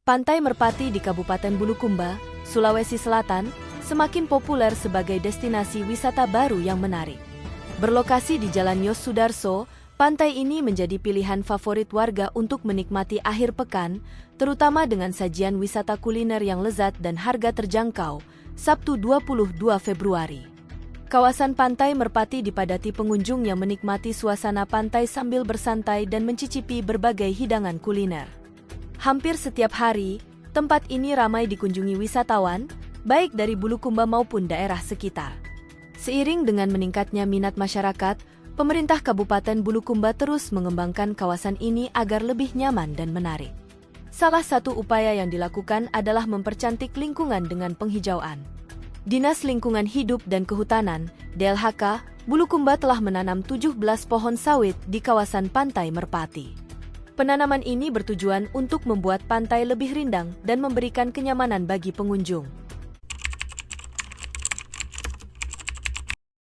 Pantai Merpati di Kabupaten Bulukumba, Sulawesi Selatan, semakin populer sebagai destinasi wisata baru yang menarik. Berlokasi di Jalan Yos Sudarso, pantai ini menjadi pilihan favorit warga untuk menikmati akhir pekan, terutama dengan sajian wisata kuliner yang lezat dan harga terjangkau. Sabtu 22 Februari. Kawasan Pantai Merpati dipadati pengunjung yang menikmati suasana pantai sambil bersantai dan mencicipi berbagai hidangan kuliner. Hampir setiap hari, tempat ini ramai dikunjungi wisatawan, baik dari Bulukumba maupun daerah sekitar. Seiring dengan meningkatnya minat masyarakat, pemerintah Kabupaten Bulukumba terus mengembangkan kawasan ini agar lebih nyaman dan menarik. Salah satu upaya yang dilakukan adalah mempercantik lingkungan dengan penghijauan. Dinas Lingkungan Hidup dan Kehutanan, DLHK, Bulukumba telah menanam 17 pohon sawit di kawasan Pantai Merpati. Penanaman ini bertujuan untuk membuat pantai lebih rindang dan memberikan kenyamanan bagi pengunjung.